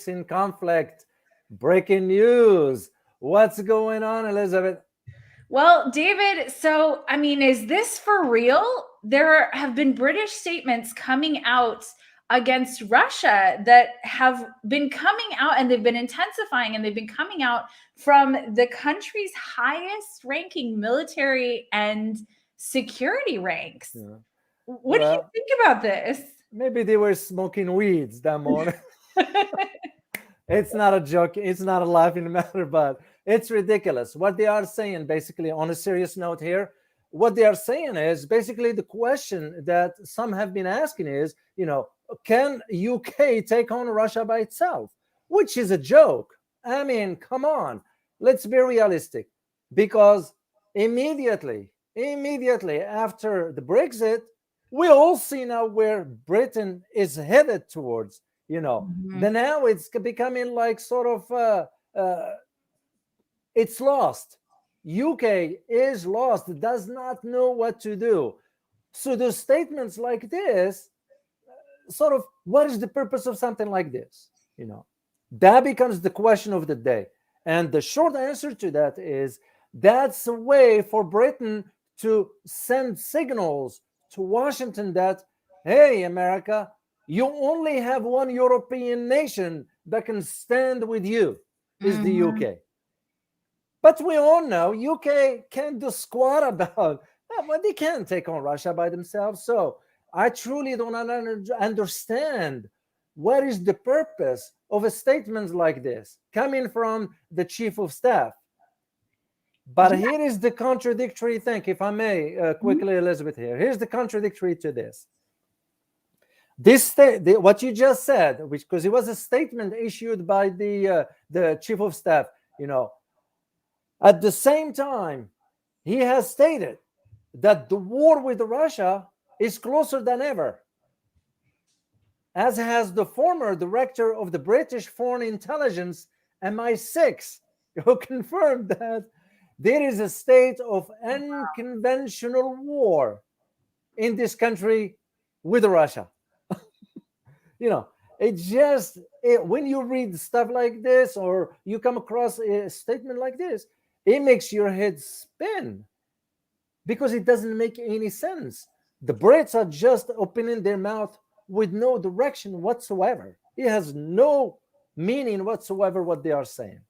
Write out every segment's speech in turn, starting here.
in conflict. Breaking news. What's going on, Elizabeth? Well, David, so I mean, is this for real? There have been British statements coming out against Russia that have been coming out and they've been intensifying and they've been coming out from the country's highest ranking military and security ranks. Yeah. What do you Well, think about this? maybe they were smoking weeds that morning. It's not a joke. It's not a laughing matter, but it's ridiculous. What they are saying, basically, on a serious note here, what they are saying is basically the question that some have been asking is, can UK take on Russia by itself? Which is a joke. I mean, come on. Let's be realistic. Because immediately after the Brexit, we all see now where Britain is headed towards. Mhm. Then now it's becoming like sort of it's lost. UK is lost, does not know what to do. So the statements like this, sort of, what is the purpose of something like this? That becomes the question of the day. And the short answer to that is that's a way for Britain to send signals to Washington that, hey, America, you only have one European nation that can stand with you, is the Mhm. UK. But we all know UK can't do squat about but they can't take on Russia by themselves. So I truly don't understand what is the purpose of a statement like this coming from the chief of staff. But Yeah. here is the contradictory thing, if I may Mhm. quickly, Elizabeth. Here's the contradictory to this. What you just said, which because it was a statement issued by the chief of staff, you know, at the same time, he has stated that the war with Russia is closer than ever, as has the former director of the British Foreign Intelligence, MI6, who confirmed that there is a state of unconventional war in this country with Russia. you know, when you read stuff like this or you come across a statement like this, it makes your head spin because it doesn't make any sense. The Brits are just opening their mouth with no direction whatsoever. It has no meaning whatsoever what they are saying.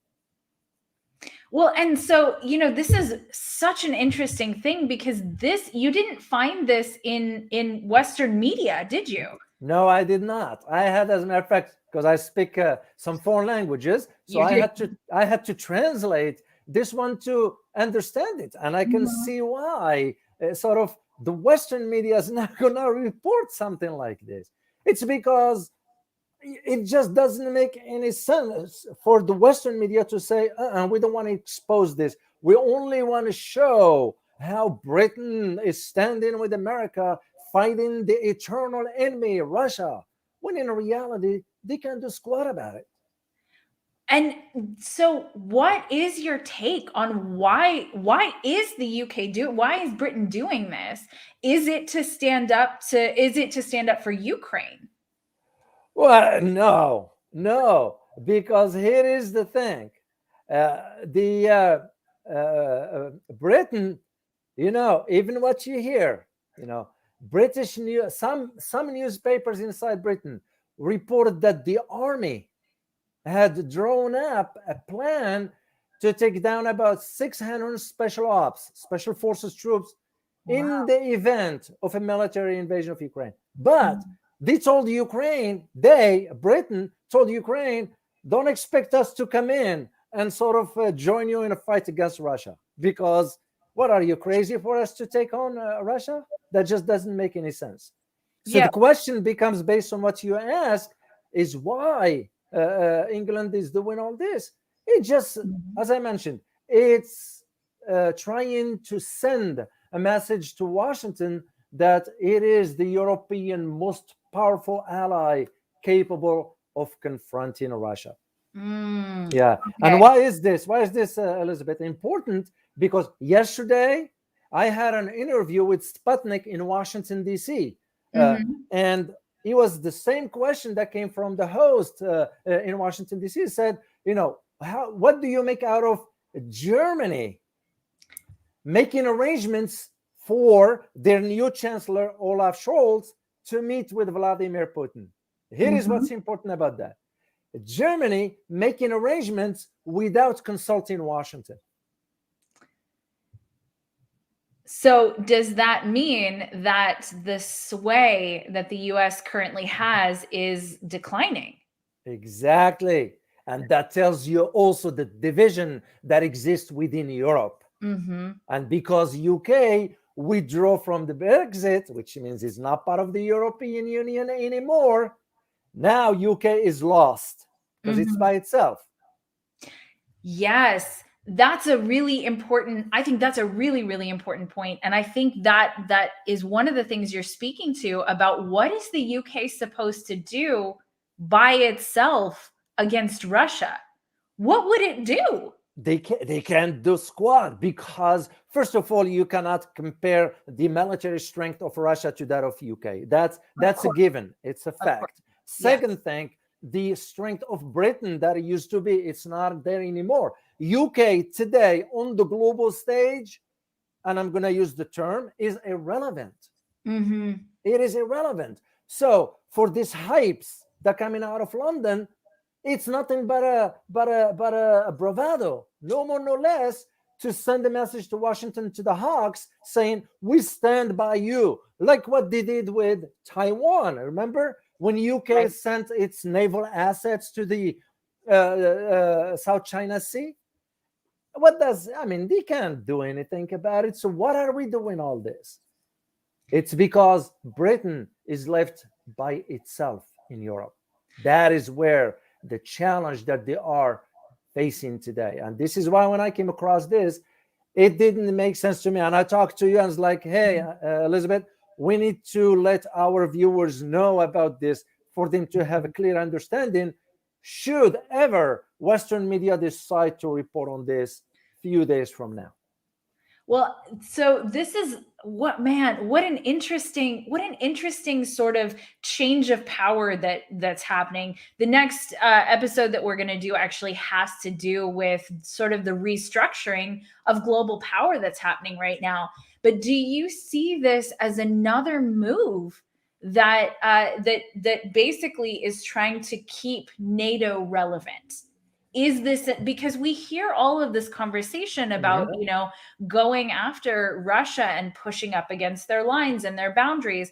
Well, and so, this is such an interesting thing because this you didn't find this in Western media, did you? No, I did not. I had, as a matter of fact, because I speak some foreign languages, so You I did. had to I had to translate this one to understand it, and I can Mhm. see why sort of the Western media is not going to report something like this. It's because it just doesn't make any sense for the Western media to say, we don't want to expose this. We only want to show how Britain is standing with America, fighting the eternal enemy, Russia, when in reality, they can't do squat about it. And so what is your take on why is the UK why is Britain doing this? Is it to stand up for Ukraine? Well, no, no, because here is the thing. The Britain, even what you hear, British news, some newspapers inside Britain reported that the army had drawn up a plan to take down about 600 special forces troops in Wow. the event of a military invasion of Ukraine. But Britain told Ukraine, don't expect us to come in and sort of join you in a fight against Russia. Because what are you, crazy for us to take on Russia? That just doesn't make any sense. So Yeah. the question becomes, based on what you ask, is why England is doing all this. It just, Mhm. as I mentioned, it's trying to send a message to Washington that it is the European most powerful ally capable of confronting Russia. Mm, Yeah. And okay. why is this? Why is this, Elizabeth, important? Because yesterday I had an interview with Sputnik in Washington, D.C. Uh, Mhm. and it was the same question that came from the host in Washington, D.C. He said, what do you make out of Germany making arrangements for their new chancellor, Olaf Scholz, to meet with Vladimir Putin? Here is what's important about that. Germany making arrangements without consulting Washington. So does that mean that the sway that the US currently has is declining? Exactly. And that tells you also the division that exists within Europe. And because UK withdrew from the Brexit, which means it's not part of the European Union anymore, now UK is lost because it's by itself. Yes, that's a really important, I think that's a really, really important point. And I think that is one of the things you're speaking to about what is the UK supposed to do by itself against Russia? What would it do? They can't do squat because, first of all, you cannot compare the military strength of Russia to that of UK. That's a given. It's a fact. Second thing, the strength of Britain that it used to be, it's not there anymore. UK today on the global stage, and I'm going to use the term, is irrelevant. It is irrelevant. So for these hypes that coming out of London, it's nothing but a bravado, no more, no less, to send a message to Washington, to the Hawks, saying, we stand by you, like what they did with Taiwan. Remember when UK sent its naval assets to the South China Sea? They can't do anything about it. So what are we doing all this? It's because Britain is left by itself in Europe. That is where the challenge that they are facing today. And this is why when I came across this, it didn't make sense to me. And I talked to you and was like, hey, Elizabeth, we need to let our viewers know about this for them to have a clear understanding. Should ever Western media decide to report on this few days from now? Well, so this is what an interesting sort of change of power that's happening. The next episode that we're going to do actually has to do with sort of the restructuring of global power that's happening right now. But do you see this as another move that that basically is trying to keep NATO relevant? Is this because we hear all of this conversation about, going after Russia and pushing up against their lines and their boundaries,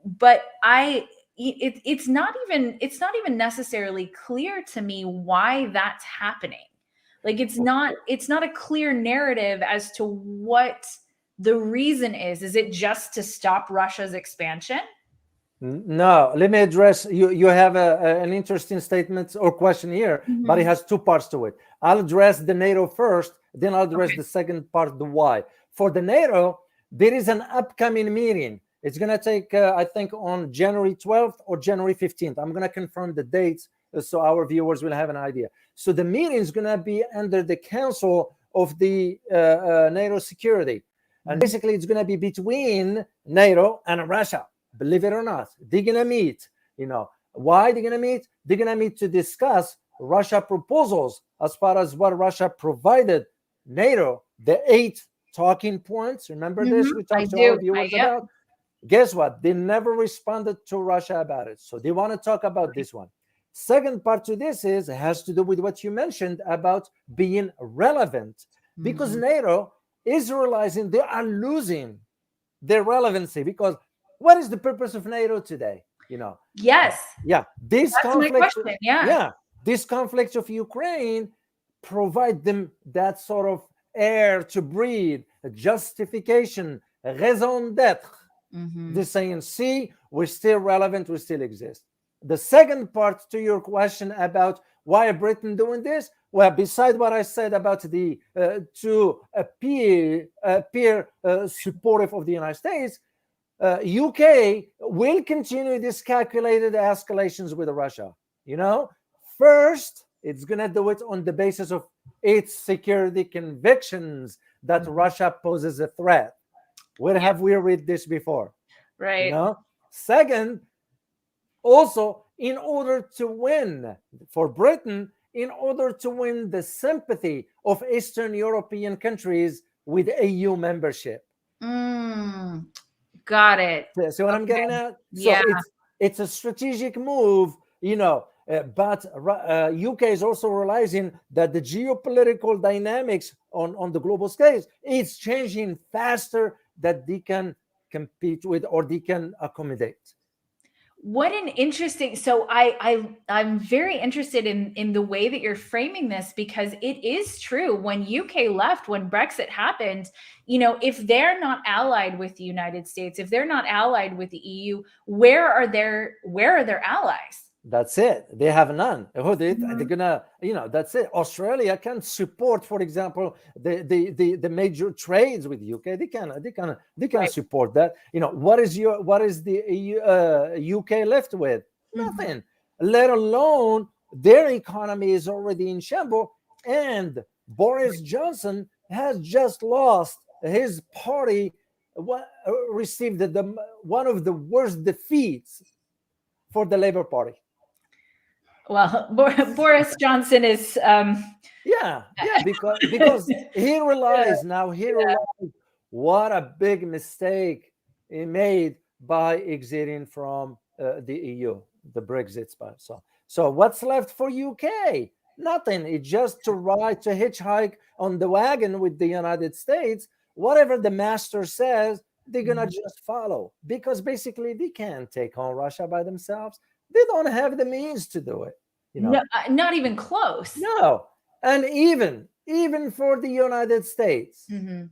but it's not even necessarily clear to me why that's happening. Like it's not a clear narrative as to what the reason is. Is it just to stop Russia's expansion? No, let me address you. You have an interesting statement or question here, but it has two parts to it. I'll address the NATO first, then I'll address the second part, the why. For the NATO, there is an upcoming meeting. It's going to take, I think, on January 12th or January 15th. I'm going to confirm the dates so our viewers will have an idea. So the meeting is going to be under the Council of the NATO Security. And basically, it's going to be between NATO and Russia. Believe it or not, they're going to meet. Why they're going to meet? They're going to meet to discuss Russia proposals as far as what Russia provided NATO, the 8 talking points. Remember this? We talked to our viewers about. Guess what? They never responded to Russia about it. So they want to talk about this one. Second part to this has to do with what you mentioned about being relevant. Because NATO is realizing they are losing their relevancy. Because what is the purpose of NATO today? Yes. This That's conflict. my question. This conflict of Ukraine provide them that sort of air to breathe, a justification, a raison d'être. They're saying, see, we're still relevant, we still exist. The second part to your question about why Britain doing this, well, beside what I said about the to appear supportive of the United States, UK will continue this calculated escalations with Russia. First, it's going to do it on the basis of its security convictions that Russia poses a threat. Where have we read this before? Right. Second, Also, in order to win for Britain, in order to win the sympathy of Eastern European countries with EU membership. Mm, got it. See what I'm getting at? So Yeah. it's a strategic move, but UK is also realizing that the geopolitical dynamics on the global stage is changing faster that they can compete with or they can accommodate. What an interesting, so I'm very interested in the way that you're framing this, because it is true. When UK left, when Brexit happened, if they're not allied with the United States, if they're not allied with the EU, where are their allies? That's it. They have none. They're Mhm. gonna, that's it. Australia can support, for example, the major trades with UK. They can Right. support that. What is the UK left with? Mhm. Nothing. Let alone their economy is already in shambles, and Boris Johnson has just lost his party. Received one of the worst defeats for the Labour Party. Well, Boris Johnson is Yeah, because he realized what a big mistake he made by exiting from the EU, the Brexit spot. So what's left for UK? Nothing. It's just to ride, to hitchhike on the wagon with the United States. Whatever the master says, they're gonna just follow, because basically they can't take on Russia by themselves. They don't have the means to do it. no, not even close. No, and even for the United States, Mhm.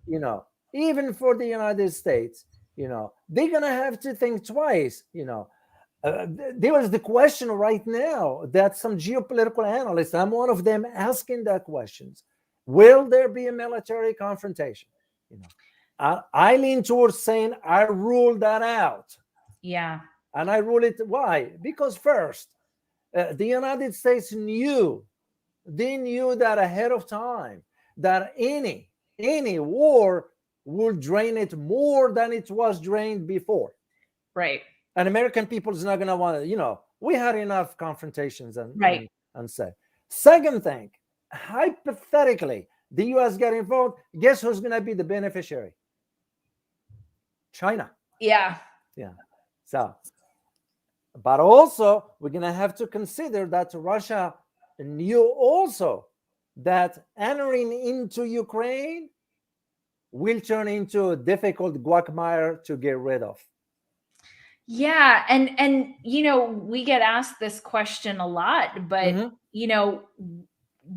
even for the United States, they're gonna have to think twice. There was the question right now that some geopolitical analysts, I'm one of them, asking that questions: will there be a military confrontation? I lean towards saying I rule that out, Yeah. and I rule it. Why? Because first, the United States knew. They knew that ahead of time, that any war would drain it more than it was drained before. Right. And American people is not going to want to, we had enough confrontations Right. and say. Second thing, hypothetically, the US get involved. Guess who's going to be the beneficiary? China. Yeah. Yeah. So, but also we're going to have to consider that Russia knew also that entering into Ukraine will turn into a difficult quagmire to get rid of. Yeah, and we get asked this question a lot, but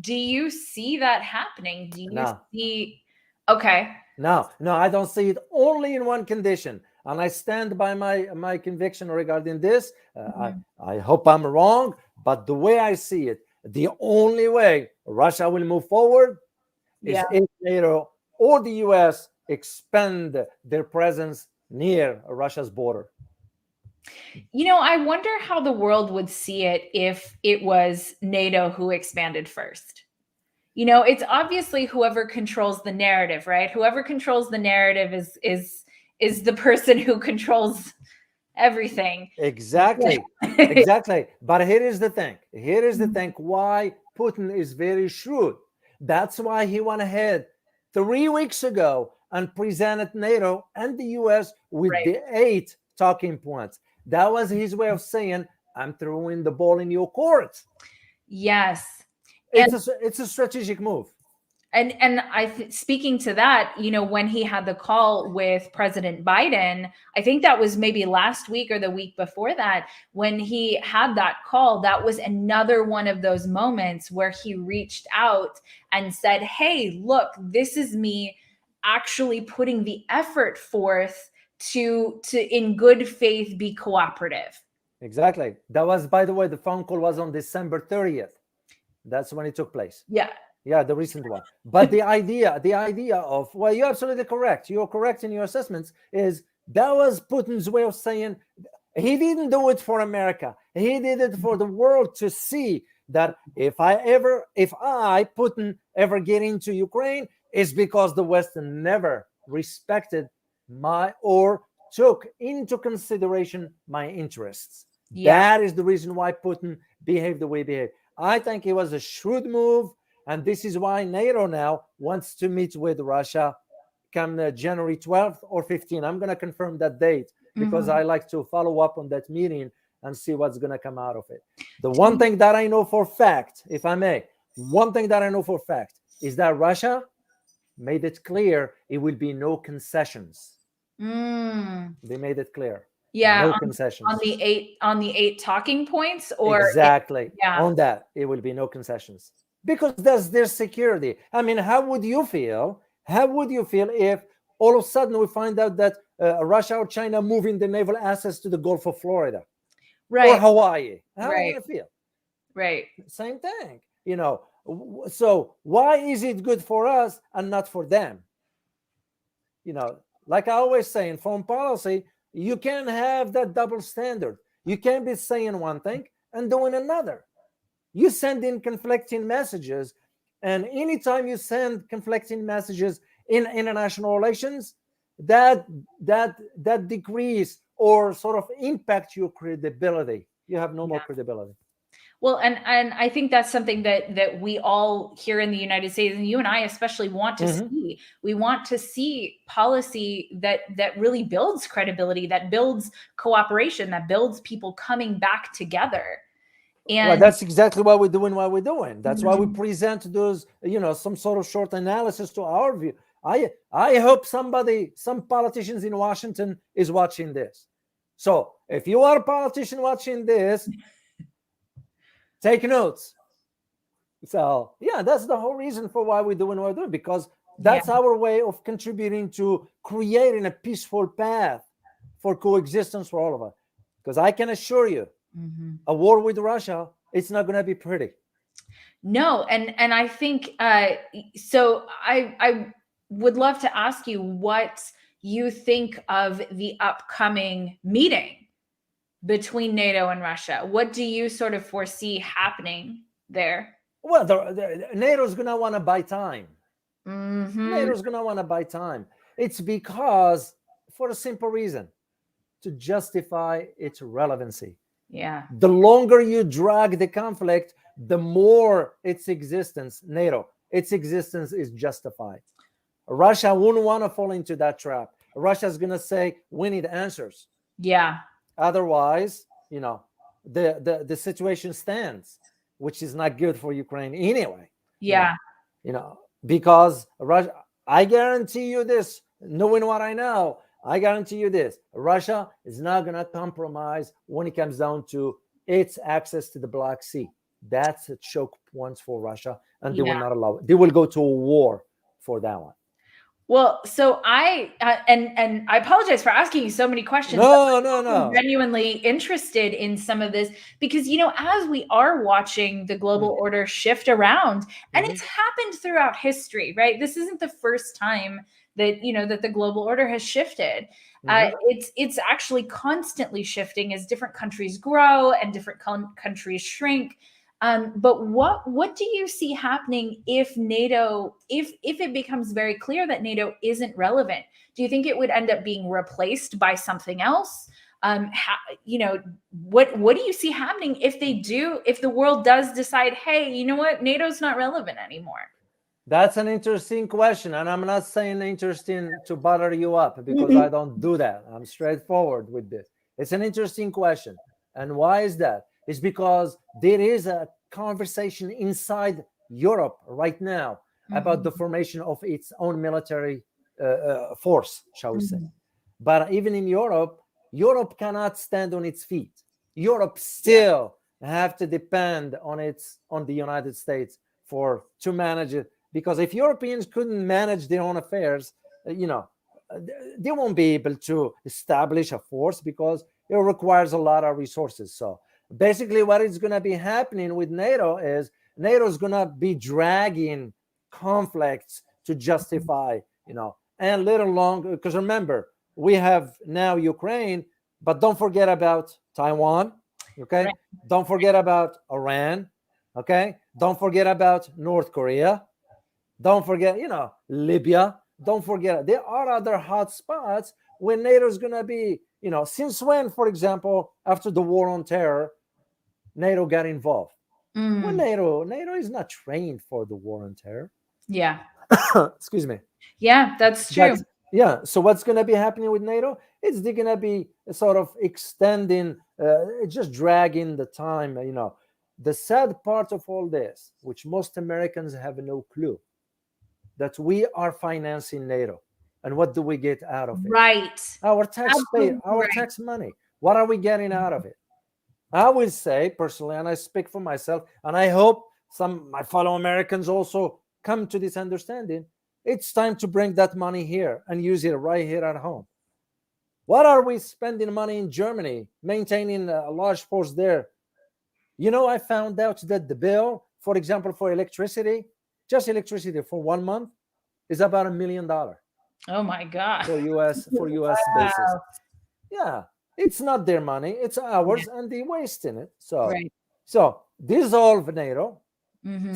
do you see that happening? Do you No. see? Okay. No, I don't see it, only in one condition, and I stand by my conviction regarding this. I hope I'm wrong, but the way I see it, the only way Russia will move forward is if NATO or the US expand their presence near Russia's border. I wonder how the world would see it if it was NATO who expanded first. It's obviously whoever controls the narrative, right? Whoever controls the narrative is the person who controls everything. Exactly. But here is the thing. Why Putin is very shrewd. That's why he went ahead 3 weeks ago and presented NATO and the US with Right. the 8 talking points. That was his way of saying, I'm throwing the ball in your court. Yes. It's a strategic move. And speaking to that, when he had the call with President Biden, I think that was maybe last week or the week before that, when he had that call, that was another one of those moments where he reached out and said, hey, look, this is me actually putting the effort forth to in good faith be cooperative. Exactly. That was, by the way, the phone call was on December 30th. That's when it took place. Yeah, the recent one. But the idea of, well, you're absolutely correct. You're correct in your assessments. Is that was Putin's way of saying he didn't do it for America. He did it for the world to see that if I Putin ever get into Ukraine, it's because the West never respected or took into consideration my interests. Yeah. That is the reason why Putin behaved the way he behaved. I think it was a shrewd move, and this is why NATO now wants to meet with Russia come January 12th or 15th. I'm going to confirm that date because I like to follow up on that meeting and see what's going to come out of it. The one thing that I know for fact, if I may, one thing that I know for fact is that Russia made it clear it will be no concessions. They made it clear. Yeah, No concessions. on the eight talking points, or exactly yeah. On that, it will be no concessions because that's their security. I mean, how would you feel? How would you feel if all of a sudden we find out that Russia or China moving the naval assets to the Gulf of Florida or Hawaii? How are you going to feel? Right. Same thing, So why is it good for us and not for them? Like I always say in foreign policy, you can't have that double standard. You can't be saying one thing and doing another. You send in conflicting messages, and anytime you send conflicting messages in international relations, that decrease or sort of impact your credibility. You have no more credibility. Well, and I think that's something that we all here in the United States, and you and I especially, want to see. We want to see policy that really builds credibility, that builds cooperation, that builds people coming back together. And that's exactly what we're doing. That's why we present those, some sort of short analysis to our view. I hope some politicians in Washington is watching this. So if you are a politician watching this, take notes. So that's the whole reason for why we're doing what we're doing, because that's our way of contributing to creating a peaceful path for coexistence for all of us. Because I can assure you, a war with Russia, it's not going to be pretty. No, and I think so. I would love to ask you what you think of the upcoming meeting between NATO and Russia. What do you sort of foresee happening there? Well, NATO's going to want to buy time. NATO's going to want to buy time. It's because, for a simple reason, to justify its relevancy. Yeah. The longer you drag the conflict, the more its existence is justified. Russia wouldn't want to fall into that trap. Russia's going to say, we need answers. Yeah. Otherwise, the situation stands, which is not good for Ukraine anyway. Yeah. Because Russia, I guarantee you this, knowing what I know, I guarantee you this, Russia is not going to compromise when it comes down to its access to the Black Sea. That's a choke point for Russia, and they will not allow it. They will go to a war for that one. Well, so I and I apologize for asking you so many questions. No. I'm genuinely interested in some of this because, as we are watching the global order shift around, and it's happened throughout history, right? This isn't the first time that that the global order has shifted. It's actually constantly shifting as different countries grow and different countries shrink. But what do you see happening if NATO, if it becomes very clear that NATO isn't relevant? Do you think it would end up being replaced by something else? What do you see happening if the world does decide, hey, you know what, NATO's not relevant anymore? That's an interesting question, and I'm not saying interesting to bother you up, because I don't do that. I'm straightforward with this. It's an interesting question. And why is that? It's because there is a conversation inside Europe right now about the formation of its own military force, shall we say. But even in Europe cannot stand on its feet. Europe still have to depend on the United States to manage it. Because if Europeans couldn't manage their own affairs, they won't be able to establish a force, because it requires a lot of resources. So basically what is going to be happening with NATO is is going to be dragging conflicts to justify, and little longer. Because remember, we have now Ukraine, but don't forget about Taiwan. Okay. Right. Don't forget about Iran. Okay. Don't forget about North Korea. Don't forget, Libya. Don't forget, there are other hot spots when NATO is going to be, since when, for example, after the war on terror, NATO got involved? Well, NATO is not trained for the war on terror. Yeah. Excuse me. Yeah, that's true. So what's going to be happening with NATO? It's going to be sort of extending, just dragging the time. The sad part of all this, which most Americans have no clue, that we are financing NATO, and what do we get out of it? Right. Our tax money. What are we getting out of it? I will say personally, and I speak for myself, and I hope my fellow Americans also come to this understanding. It's time to bring that money here and use it right here at home. What are we spending money in Germany, maintaining a large force there? I found out that the bill, for example, for electricity, just electricity for 1 month, is about $1 million. Oh my God. For US bases. Yeah, it's not their money, it's ours, and they wasting it. So dissolve NATO.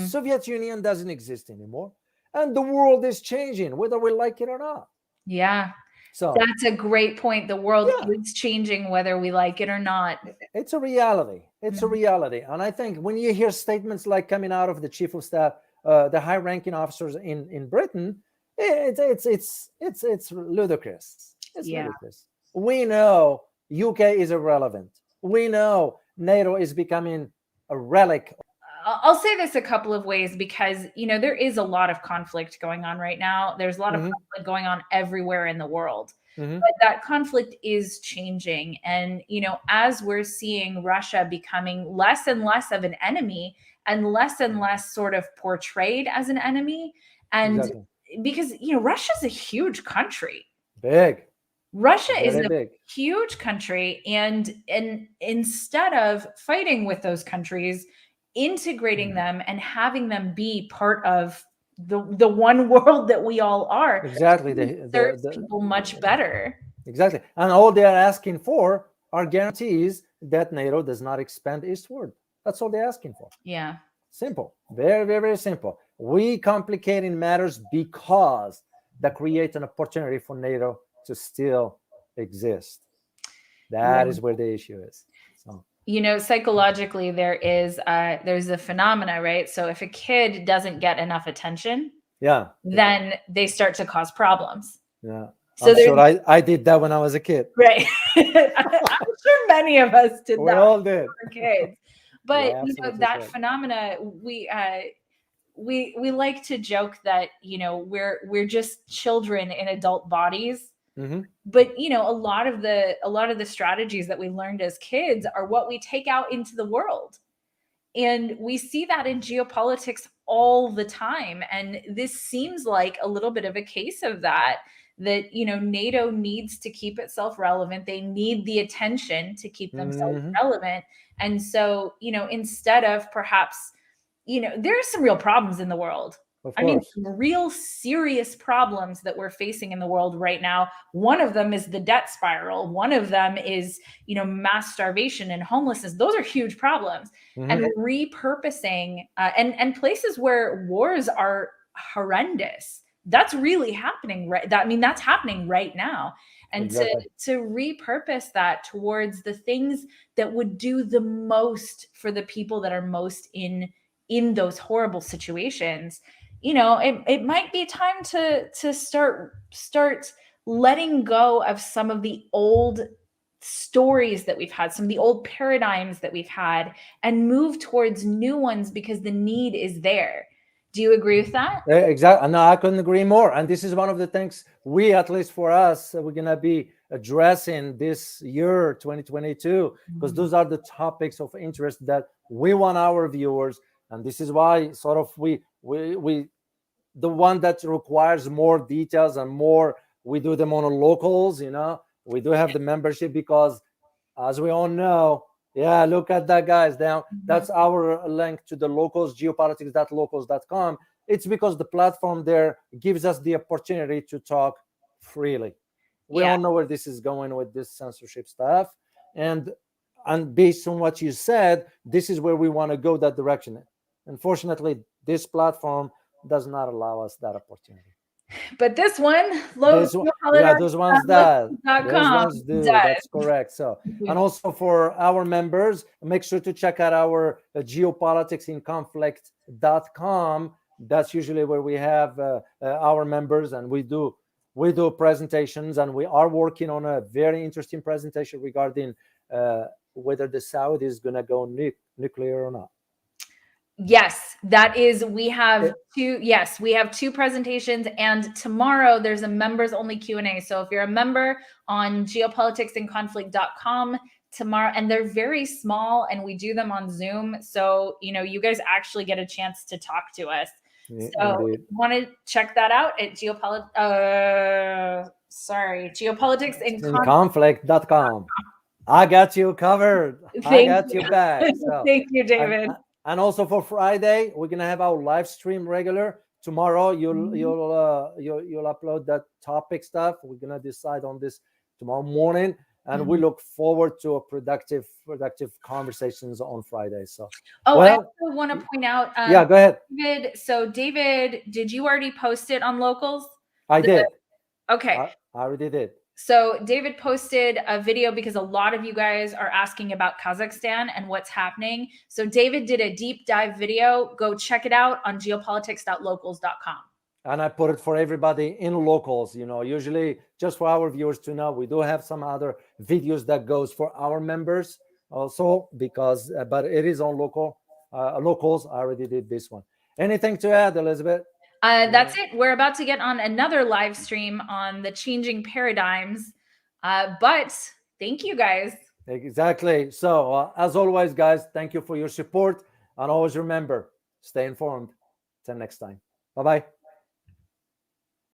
Soviet Union doesn't exist anymore, and the world is changing, whether we like it or not. Yeah. So that's a great point. The world is changing, whether we like it or not. It's a reality. It's a reality. And I think when you hear statements like coming out of the chief of staff, the high-ranking officers in Britain, it's ludicrous. It's ludicrous. We know UK is irrelevant. We know NATO is becoming a relic. I'll say this a couple of ways, because, there is a lot of conflict going on right now. There's a lot of conflict going on everywhere in the world. But that conflict is changing. And, as we're seeing Russia becoming less and less of an enemy and less sort of portrayed as an enemy. And because, Russia's a huge country. Big. Russia is a huge country. And instead of fighting with those countries, integrating them and having them be part of the one world that we all are. Exactly. Serves people much better. Exactly. And all they are asking for are guarantees that NATO does not expand eastward. That's all they're asking for. Yeah. Simple. Very, very, very simple. We complicating matters because that creates an opportunity for NATO to still exist. That is where the issue is. So. Psychologically, there's a phenomena, right? So if a kid doesn't get enough attention, then they start to cause problems. Yeah. So I did that when I was a kid. Right. I'm sure many of us did that. We all did. For kids. But that phenomena, we like to joke that we're just children in adult bodies. But a lot of the strategies that we learned as kids are what we take out into the world, and we see that in geopolitics all the time. And this seems like a little bit of a case of that NATO needs to keep itself relevant. They need the attention to keep themselves relevant. And so instead of perhaps there are some real problems in the world. I mean, some real serious problems that we're facing in the world right now. One of them is the debt spiral. One of them is, mass starvation and homelessness. Those are huge problems. And repurposing and places where wars are horrendous. That's really happening, right? That's happening right now. And to repurpose that towards the things that would do the most for the people that are most in those horrible situations. It might be time to start letting go of some of the old stories that we've had, some of the old paradigms that we've had, and move towards new ones because the need is there. Do you agree with that? Exactly. No, I couldn't agree more. And this is one of the things at least for us, we're going to be addressing this year, 2022, because those are the topics of interest that we want our viewers. And this is why sort of we the one that requires more details and more, we do them on locals, we do have the membership because, as we all know, look at that, guys, down. That's our link to the locals, geopolitics.locals.com. It's because the platform there gives us the opportunity to talk freely. We all know where this is going with this censorship stuff. And based on what you said, this is where we want to go, that direction. Unfortunately, this platform does not allow us that opportunity. But this one, Those ones that those ones do. does. That's correct. So, and also for our members, make sure to check out our geopoliticsinconflict.com. That's usually where we have our members, and we do presentations, and we are working on a very interesting presentation regarding whether the South is going to go nuclear or not. Yes, that is, we have two presentations, and tomorrow there's a members only Q&A. So if you're a member on geopoliticsinconflict.com tomorrow, and they're very small and we do them on Zoom. So, you guys actually get a chance to talk to us. So if you want to check that out at geopoliticsinconflict.com. I got you covered. I got you back. So, thank you, David. And also for Friday, we're gonna have our live stream regular. Tomorrow, you'll upload that topic stuff. We're gonna decide on this tomorrow morning, and we look forward to a productive conversations on Friday. So, I also want to point out. Yeah, go ahead, David. So, David, did you already post it on Locals? I did. Okay, I already did. So David posted a video because a lot of you guys are asking about Kazakhstan and what's happening. So David did a deep dive video. Go check it out on geopolitics.locals.com. And I put it for everybody in Locals. Usually just for our viewers to know, we do have some other videos that goes for our members also, because but it is on Locals. I already did this one. Anything to add, Elizabeth? That's it. We're about to get on another live stream on the changing paradigms. But thank you, guys. Exactly. So as always, guys, thank you for your support. And always remember, stay informed. Till next time. Bye-bye.